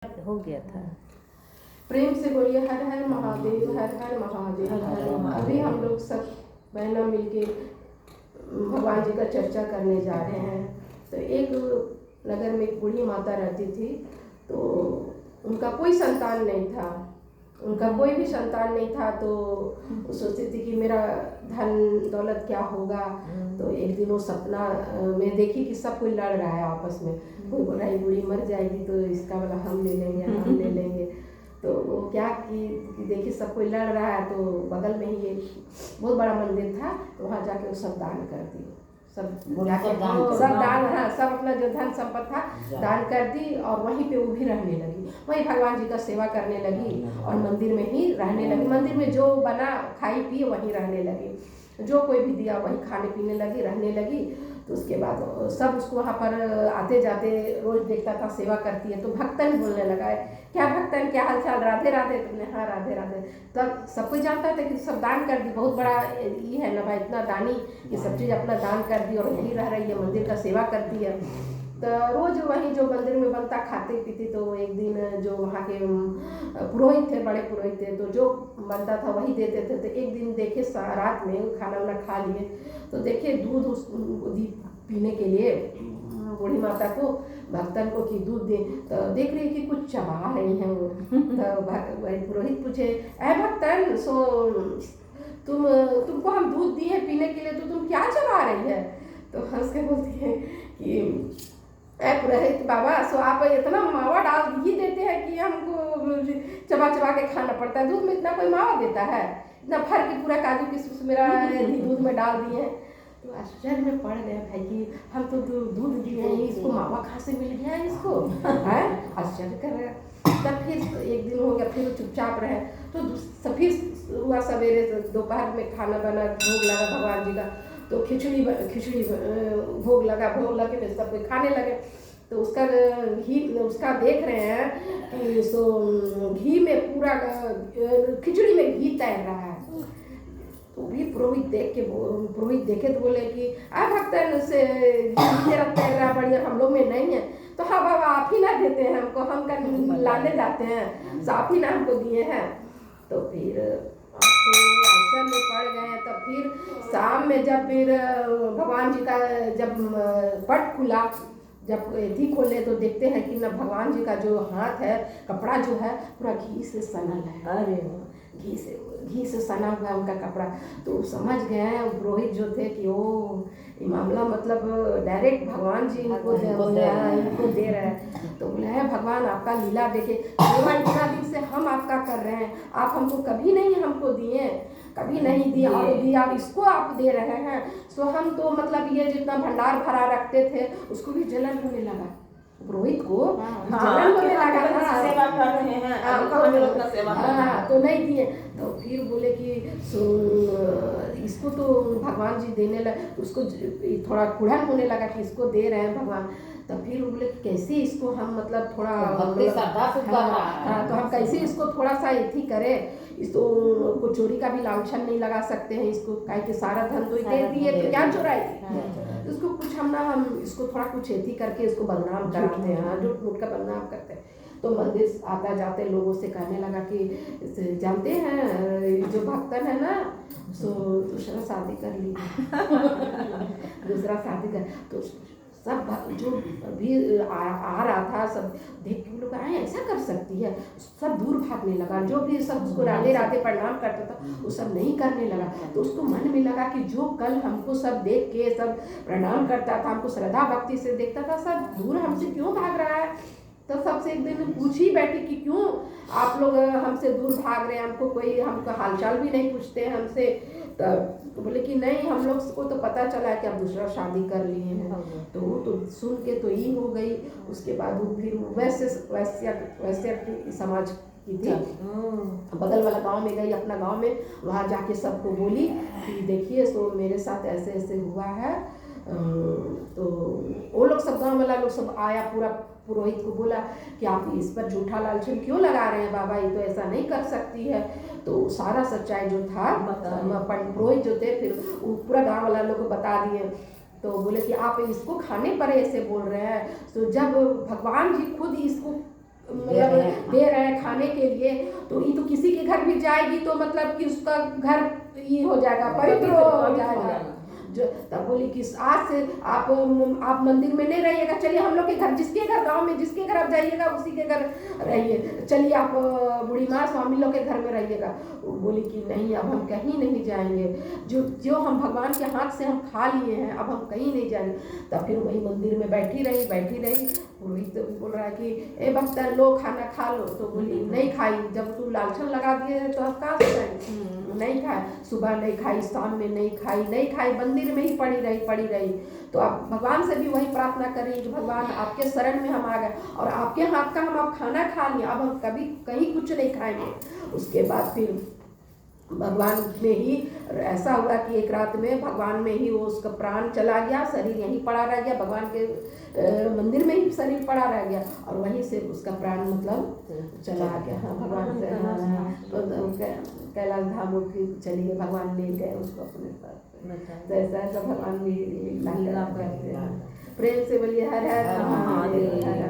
हो गया था। प्रेम से बोलिए हर हर महादेव, हर हर महादेव। अभी हम लोग सब बहना मिलके भगवान जी का चर्चा करने जा रहे हैं। तो एक नगर में एक बूढ़ी माता रहती थी, तो उनका कोई संतान नहीं था, उनका कोई भी संतान नहीं था। तो वो सोचती थी कि मेरा धन दौलत क्या होगा। तो एक दिन वो सपना में देखी कि सब कोई लड़ रहा है आपस में। कोई बोल रहा है बूढ़ी मर जाएगी तो इसका वाला हम ले लेंगे, हम ले लेंगे। तो वो क्या कि देखी सब कोई लड़ रहा है, तो बगल में ही एक बहुत बड़ा मंदिर था, तो वहाँ जाके वो सब दान कर दी। सब दान, हाँ, सब अपना जो धन संपत्ति था दान कर दी, और वहीं पे वो भी रहने लगी। वहीं भगवान जी का सेवा करने लगी और मंदिर में ही रहने लगी। मंदिर में जो बना खाई पी वहीं रहने लगी, जो कोई भी दिया वहीं खाने पीने लगी, रहने लगी। तो उसके बाद सब उसको वहाँ पर आते जाते रोज देखता था, सेवा करती है। तो भक्तन बोलने लगा है, क्या भक्तन, क्या हाल चाल, राधे राधे। तुमने हाँ राधे राधे। तब सब कोई जानता था कि सब दान कर दी, बहुत बड़ा ये है ना भाई, इतना दानी, ये सब चीज़ अपना दान कर दी और यहीं रह रही है, मंदिर का सेवा करती है। तो रोज वहीं जो मंदिर में बनता खाते पीते। तो एक दिन जो वहाँ के पुरोहित थे, बड़े पुरोहित थे, तो जो बनता था वही देते थे। तो एक दिन देखे रात में खाना वाना खा लिए, तो देखे दूध पीने के लिए बूढ़ी माता को, भक्तन को कि दूध दे। तो देख रही कि कुछ चबा रही हैं वो। तो पुरोहित पूछे, ऐ भक्तन, सो तुमको हम दूध दिए पीने के लिए, तो तुम क्या चबा रही है। तो हंस के बोलती है कि ऐ पुरोहित बाबा, सो आप इतना मावा डाल ही देते हैं कि हमको चबा चबा के खाना पड़ता है। दूध में इतना कोई मावा देता है, इतना भर के पूरा काजू किशमिश मेरा दूध में डाल दिए। तो आश्चर्य में पड़ गए भाई कि हम तो दूध दिए हैं, इसको मावा कहाँ से मिल गया है इसको, है आश्चर्य कर रहे हैं। तब फिर एक दिन हो गया, फिर वो चुपचाप रहे। तो फिर हुआ सवेरे, दोपहर में खाना बना, भोग लगा भगवान जी का। तो खिचड़ी भोग लगा, भोग लगे तो सब कोई खाने लगे। तो उसका घी, उसका देख रहे हैं कि सो घी में पूरा खिचड़ी में घी तैर रहा है। तो भी पुरोहित देखे तो बोले कि आ भक्तन से घी तेरा तैर रहा बढ़िया, हम लोग में नहीं है। तो हाँ बाबा, आप ही ना देते हैं हमको, हम का लाने जाते हैं, तो आप ही ना हमको दिए हैं। तो फिर आश्चर्य में पड़ गए। तब फिर शाम में जब फिर भगवान जी का जब पट खुला, जब एथी खोले, तो देखते हैं कि ना भगवान जी का जो हाथ है, कपड़ा जो है पूरा घी से सनल है। अरे घी से सना हुआ है उनका कपड़ा। तो समझ गए पुरोहित जो थे कि ओ ये मामला मतलब डायरेक्ट भगवान जी इनको दे रहे हैं। तो बोले है भगवान, आपका लीला देखे, सेवा इतना दिन से हम आपका कर रहे हैं, आप हमको कभी नहीं हमको दिए, कभी नहीं दिया, और दिया इसको आप दे रहे हैं। सो हम तो मतलब ये जितना भंडार भरा रखते थे उसको भी जलन होने लगा, पुरोहित को जलन होने लगा, सेवा कर रहे हैं, तो नहीं दिए। तो फिर बोले कि इसको तो भगवान जी देने लगे, उसको थोड़ा कुढ़न होने लगा कि इसको दे रहे हैं भगवान। तो फिर बोले कि कैसे इसको हम मतलब थोड़ा तो हम कैसे इसको थोड़ा सा इथी करें, इसको चोरी का भी लांछन नहीं लगा सकते हैं इसको, काहे कि सारा धन तो दे दिए, तो क्या चुराएगी। इसको कुछ हम इसको थोड़ा कुछ एथी करके इसको बदनाम कराते हैं, झूठ मूठ का बदनाम करते हैं। तो मंदिर आता जाते लोगों से कहने लगा कि जानते हैं जो भक्तन है ना, सो दूसरा शादी कर ली दूसरा शादी कर। तो सब जो भी आ रहा था, सब देख के लोग आए ऐसा कर सकती है, सब दूर भागने लगा। जो भी सब उसको राधे राधे प्रणाम करता था वो सब नहीं करने लगा। तो उसको मन में लगा कि जो कल हमको सब देख के सब प्रणाम करता था, हमको श्रद्धा भक्ति से देखता था, सब दूर हमसे क्यों भाग रहा है। तो सबसे एक दिन पूछ ही बैठी कि क्यों आप लोग हमसे दूर भाग रहे हैं, हमको कोई हमका हालचाल भी नहीं पूछते हैं हमसे। तो बोले कि नहीं, हम लोग को तो पता चला है कि आप दूसरा शादी कर लिए हैं। तो सुन के तो ही हो गई। उसके बाद वो फिर वैसे समाज की थी, बगल वाला गांव में गई, अपना गांव में, वहाँ जाके सबको बोली कि देखिए सो मेरे साथ ऐसे ऐसे हुआ है। तो वो लोग सब, गाँव वाला लोग सब आया, पूरा पुरोहित को बोला कि आप इस पर झूठा लालचन क्यों लगा रहे हैं बाबा, ये तो ऐसा नहीं कर सकती है। तो सारा सच्चाई जो था पुरोहित जो थे, फिर पूरा गांव वाला लोग को बता दिए। तो बोले कि आप इसको खाने पर ऐसे बोल रहे हैं, तो जब भगवान जी खुद इसको मतलब दे रहे हैं खाने के लिए, तो ये तो किसी के घर भी जाएगी तो मतलब कि उसका घर ये हो जाएगा, पवित्र हो जाएगा। जो तब बोली कि आज से आप मंदिर में नहीं रहिएगा, चलिए हम लोग के घर, जिसके घर गांव में जिसके घर आप जाइएगा उसी के घर रहिए, चलिए आप बूढ़ी माँ स्वामी लोग के घर में रहिएगा। वो बोली कि नहीं, अब हम कहीं नहीं जाएंगे, जो जो हम भगवान के हाथ से हम खा लिए हैं, अब हम कहीं नहीं जाएंगे। तब फिर वही मंदिर में बैठी रही। वही तो बोल रहा है कि ए भक्ता लो खाना खा लो, तो बोली नहीं खाई, जब तू लालचन लगा दिए तो अब कहाँ से खाई, नहीं खाए, सुबह नहीं खाई, शाम में नहीं खाई, मंदिर में ही पड़ी रही। तो आप भगवान से भी वही प्रार्थना करिए कि भगवान आपके शरण में हम आ गए और आपके हाथ का हम अब खाना खा लिए, अब हम कभी कहीं कुछ नहीं खाएंगे। उसके बाद फिर भगवान में ही ऐसा हुआ कि एक रात में भगवान में ही वो उसका प्राण चला गया, शरीर यहीं पड़ा रह गया, भगवान के मंदिर में ही शरीर पड़ा रह गया और वहीं से उसका प्राण मतलब चला गया। हाँ, भगवान से कैलाश धाम चली गई, भगवान ले गए उसको अपने साथ। तो ऐसा भगवान भी लीला करते हैं। प्रेम से बोलिए हर हर महादेव।